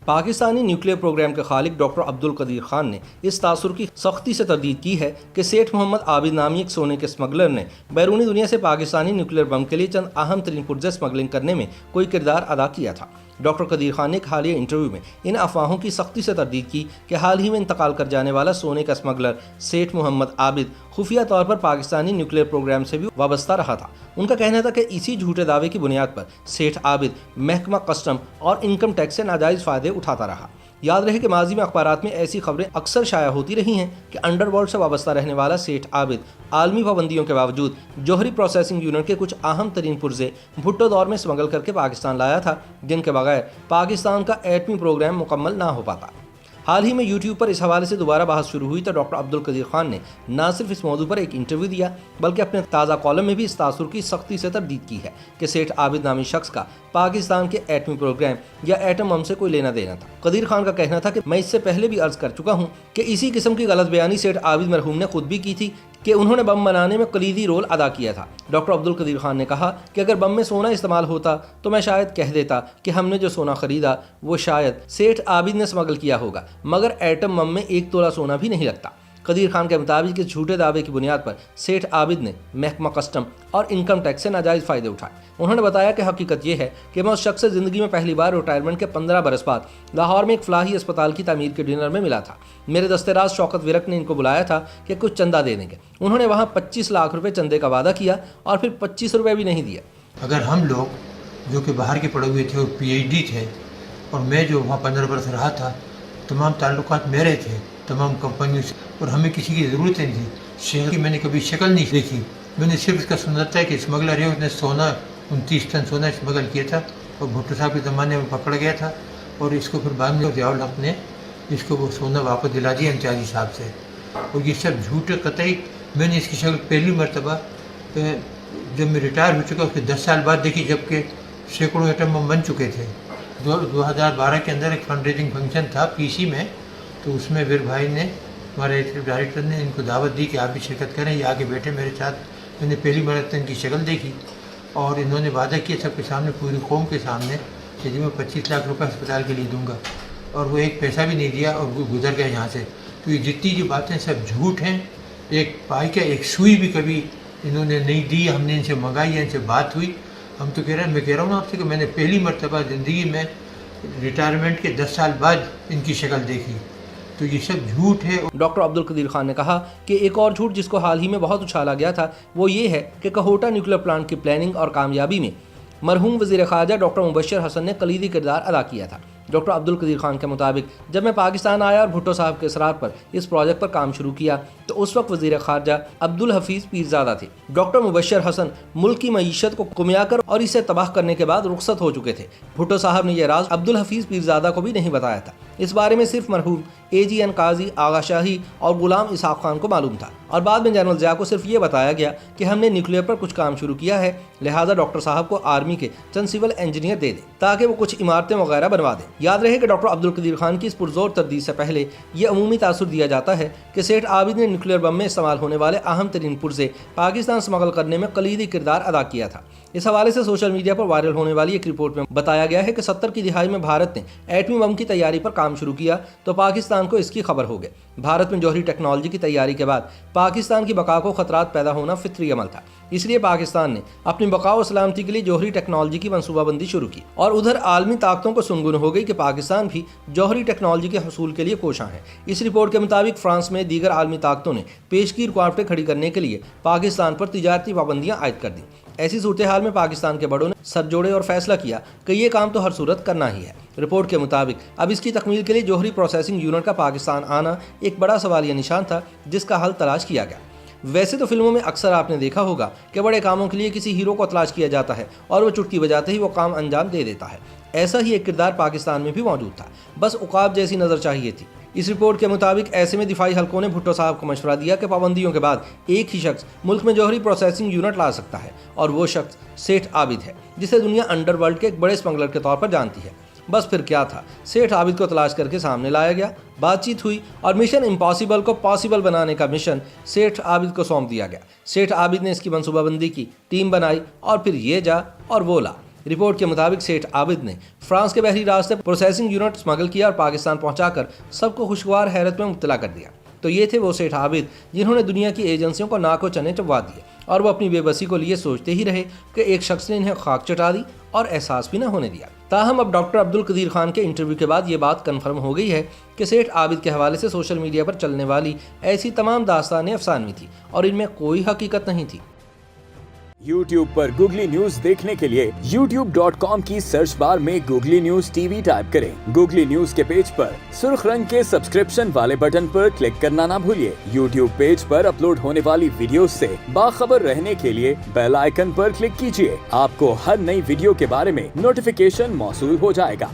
Pakistani nuclear programme کے خالق doctor Abdul Qadeer Khan نے اس تاثر کی سختی سے تردید کی ہے کہ سیٹھ محمد عابد نامی ایک سونے کے اسمگلر نے بیرونی دنیا سے پاکستانی نیوکلیئر بم کے لیے چند اہم ترین پرزے اسمگلنگ کرنے میں کوئی کردار ادا کیا تھا۔ ڈاکٹر قدیر خان نے ایک حالیہ انٹرویو میں ان افواہوں کی سختی سے تردید کی کہ حال ہی میں انتقال کر جانے والا سونے کا اسمگلر سیٹھ محمد عابد خفیہ طور پر پاکستانی نیوکلیئر پروگرام سے بھی وابستہ رہا تھا۔ ان کا کہنا تھا کہ اسی جھوٹے دعوے کی بنیاد پر سیٹھ عابد محکمہ کسٹم اور انکم ٹیکس سے ناجائز فائدے اٹھاتا رہا۔ یاد رہے کہ ماضی میں اخبارات میں ایسی خبریں اکثر شائع ہوتی رہی ہیں کہ انڈر ورلڈ سے وابستہ رہنے والا سیٹھ عابد عالمی پابندیوں کے باوجود جوہری پروسیسنگ یونٹ کے کچھ اہم ترین پرزے بھٹو دور میں اسمگل کر کے پاکستان لایا تھا، جن کے بغیر پاکستان کا ایٹمی پروگرام مکمل نہ ہو پاتا۔ حال ہی میں یوٹیوب پر اس حوالے سے دوبارہ بحث شروع ہوئی تو ڈاکٹر عبدالقدیر خان نے نہ صرف اس موضوع پر ایک انٹرویو دیا بلکہ اپنے تازہ کالم میں بھی اس تاثر کی سختی سے تردید کی ہے کہ سیٹھ عابد نامی شخص کا پاکستان کے ایٹمی پروگرام یا ایٹم بم سے کوئی لینا دینا تھا۔ قدیر خان کا کہنا تھا کہ میں اس سے پہلے بھی عرض کر چکا ہوں کہ اسی قسم کی غلط بیانی سیٹھ عابد مرحوم نے خود بھی کی تھی کہ انہوں نے بم بنانے میں کلیدی رول ادا کیا تھا۔ ڈاکٹر عبدالقدیر خان نے کہا کہ اگر بم میں سونا استعمال ہوتا تو میں شاید کہہ دیتا کہ ہم نے جو سونا خریدا وہ شاید سیٹھ عابد نے اسمگل کیا ہوگا، مگر ایٹم بم میں 1 تولہ سونا بھی نہیں لگتا۔ قدیر خان کے مطابق اس جھوٹے دعوے کی بنیاد پر سیٹھ عابد نے محکمہ کسٹم اور انکم ٹیکس سے ناجائز فائدے اٹھائے۔ انہوں نے بتایا کہ حقیقت یہ ہے کہ میں اس شخص سے زندگی میں پہلی بار ریٹائرمنٹ کے 15 برس بعد لاہور میں ایک فلاحی اسپتال کی تعمیر کے ڈنر میں ملا تھا۔ میرے دستِ راز شوکت ورک نے ان کو بلایا تھا کہ کچھ چندہ دے دیں گے۔ انہوں نے وہاں 25 لاکھ روپے چندے کا وعدہ کیا اور پھر 25 روپے بھی نہیں دیا۔ اگر ہم لوگ جو کہ باہر کے پڑھے ہوئے تھے اور پی ایچ ڈی تھے اور میں جو وہاں 15 برس رہا تھا، تمام تعلقات میرے تھے تمام کمپنیوں سے، اور ہمیں کسی کی ضرورت نہیں تھی۔ شہر کی میں نے کبھی شکل نہیں دیکھی، میں نے صرف اس کا سنا تھا کہ اسمگلر ہے، اس نے سونا 29 ٹن سونا اسمگل کیا تھا اور بھٹو صاحب کے زمانے میں پکڑ گیا تھا، اور اس کو پھر بعد میں ضیاء الحق نے اس کو وہ سونا واپس دلا دیا امتیازی صاحب سے، اور یہ سب جھوٹ قطعی۔ میں نے اس کی شکل پہلی مرتبہ جب میں ریٹائر ہو چکا اس کے 10 سال بعد دیکھی، جبکہ سینکڑوں ایٹم بم بن چکے تھے۔ 2012 کے اندر ایک فنڈ ریزنگ فنکشن تھا پی سی میں، تو اس میں ویر بھائی نے، ہمارے ایگزیکٹو ڈائریکٹر نے ان کو دعوت دی کہ آپ بھی شرکت کریں، یہ آگے بیٹھے میرے ساتھ۔ میں نے پہلی مرتبہ ان کی شکل دیکھی اور انہوں نے وعدہ کیا سب کے سامنے، پوری قوم کے سامنے، کہ جی میں 25 لاکھ روپے اسپتال کے لیے دوں گا، اور وہ ایک پیسہ بھی نہیں دیا اور وہ گزر گیا یہاں سے۔ تو یہ جتنی جو باتیں سب جھوٹ ہیں، ایک پائی کا ایک سوئی بھی کبھی انہوں نے نہیں دی، ہم نے ان سے منگائی، ان سے بات ہوئی۔ ہم تو کہہ رہے ہیں، میں کہہ رہا ہوں آپ سے کہ میں نے پہلی مرتبہ زندگی میں ریٹائرمنٹ کے 10 سال بعد ان کی شکل دیکھی، تو یہ سب جھوٹ ہے۔ ڈاکٹر عبدالقدیر خان نے کہا کہ ایک اور جھوٹ جس کو حال ہی میں بہت اچھالا گیا تھا وہ یہ ہے کہ کہوٹہ نیوکلیئر پلانٹ کی پلاننگ اور کامیابی میں مرحوم وزیر خارجہ ڈاکٹر مبشر حسن نے کلیدی کردار ادا کیا تھا۔ ڈاکٹر عبدالقدیر خان کے مطابق جب میں پاکستان آیا اور بھٹو صاحب کے اصرار پر اس پروجیکٹ پر کام شروع کیا تو اس وقت وزیر خارجہ عبدالحفیظ پیرزادہ تھے۔ ڈاکٹر مبشر حسن ملک کی معیشت کو کمیا کر اور اسے تباہ کرنے کے بعد رخصت ہو چکے تھے۔ بھٹو صاحب نے یہ راز عبدالحفیظ پیرزادہ کو بھی نہیں بتایا تھا۔ اس بارے میں صرف مرحوم AGN قاضی آغا شاہی اور غلام اسحاق خان کو معلوم تھا، اور بعد میں جنرل ضیاء کو صرف یہ بتایا گیا کہ ہم نے نیوکلیئر پر کچھ کام شروع کیا ہے، لہٰذا ڈاکٹر صاحب کو آرمی کے چند سول انجینئر دے دیں تاکہ وہ کچھ عمارتیں وغیرہ بنوا دیں۔ یاد رہے کہ ڈاکٹر عبدالقدیر خان کی اس پرزور تردید سے پہلے یہ عمومی تاثر دیا جاتا ہے کہ سیٹھ عابد نے نیوکلیئر بم میں استعمال ہونے والے اہم ترین پرزے پاکستان اسمگل کرنے میں کلیدی کردار ادا کیا تھا۔ اس حوالے سے سوشل میڈیا پر وائرل ہونے والی ایک رپورٹ میں بتایا گیا ہے کہ 70 کی دہائی میں بھارت نے ایٹمی بم کی تیاری پر کام شروع کیا تو پاکستان کو اس کی خبر ہو گئی۔ بھارت میں جوہری ٹیکنالوجی کی تیاری کے بعد پاکستان کی بقا کو خطرات پیدا ہونا فطری عمل تھا، اس لیے پاکستان نے اپنی بقا و سلامتی کے لیے جوہری ٹیکنالوجی کی منصوبہ بندی شروع کی، اور ادھر عالمی طاقتوں کو سنگن ہو گئی کہ پاکستان بھی جوہری ٹیکنالوجی کے حصول کے لیے کوشاں ہے۔ اس رپورٹ کے مطابق فرانس میں دیگر عالمی طاقتوں نے پیشگی رکاوٹیں کھڑی کرنے کے لیے پاکستان پر تجارتی پابندیاں عائد کر دیں۔ ایسی صورتحال میں پاکستان کے بڑوں نے سر جوڑے اور فیصلہ کیا کہ یہ کام تو ہر صورت کرنا ہی ہے۔ رپورٹ کے مطابق اب اس کی تکمیل کے لیے جوہری پروسیسنگ یونٹ کا پاکستان آنا ایک بڑا سوالیہ نشان تھا جس کا حل تلاش کیا گیا۔ ویسے تو فلموں میں اکثر آپ نے دیکھا ہوگا کہ بڑے کاموں کے لیے کسی ہیرو کو تلاش کیا جاتا ہے اور وہ چٹکی بجاتے ہی وہ کام انجام دے دیتا ہے۔ ایسا ہی ایک کردار پاکستان میں بھی موجود تھا، بس عقاب جیسی نظر چاہیے تھی۔ اس رپورٹ کے مطابق ایسے میں دفاعی حلقوں نے بھٹو صاحب کو مشورہ دیا کہ پابندیوں کے بعد ایک ہی شخص ملک میں جوہری پروسیسنگ یونٹ لا سکتا ہے، اور وہ شخص سیٹھ عابد ہے جسے دنیا انڈر ورلڈ کے ایک بڑے اسمگلر کے طور پر جانتی ہے۔ بس پھر کیا تھا، سیٹھ عابد کو تلاش کر کے سامنے لایا گیا، بات چیت ہوئی اور مشن امپاسبل کو پاسبل بنانے کا مشن سیٹھ عابد کو سونپ دیا گیا۔ سیٹھ عابد نے اس کی منصوبہ بندی کی، ٹیم بنائی اور پھر یہ جا اور وہ لا۔ رپورٹ کے مطابق سیٹھ عابد نے فرانس کے بحری راستے پروسیسنگ یونٹ اسمگل کیا اور پاکستان پہنچا کر سب کو خوشگوار حیرت میں مبتلا کر دیا۔ تو یہ تھے وہ سیٹھ عابد جنہوں نے دنیا کی ایجنسیوں کو ناک و چنے چبوا دیے، اور وہ اپنی بے بسی کو لیے سوچتے ہی رہے کہ ایک شخص نے انہیں خاک چٹا دی اور احساس بھی نہ ہونے دیا۔ تاہم اب ڈاکٹر عبدالقدیر خان کے انٹرویو کے بعد یہ بات کنفرم ہو گئی ہے کہ سیٹھ عابد کے حوالے سے سوشل میڈیا پر چلنے والی ایسی تمام داستانیں افسانوی تھیں اور ان میں کوئی حقیقت نہیں تھی۔ YouTube پر گوگلی نیوز دیکھنے کے لیے youtube.com کی سرچ بار میں googly news T V type کریں۔ گوگلی نیوز کے پیج پر سرخ رنگ کے سبسکرپشن والے بٹن پر کلک کرنا نہ بھولیے۔ YouTube پیج پر اپلوڈ ہونے والی ویڈیوز سے باخبر رہنے کے لیے بیل آئیکن پر کلک کیجیے۔ آپ کو ہر نئی ویڈیو کے بارے میں نوٹیفیکیشن موصول ہو جائے گا۔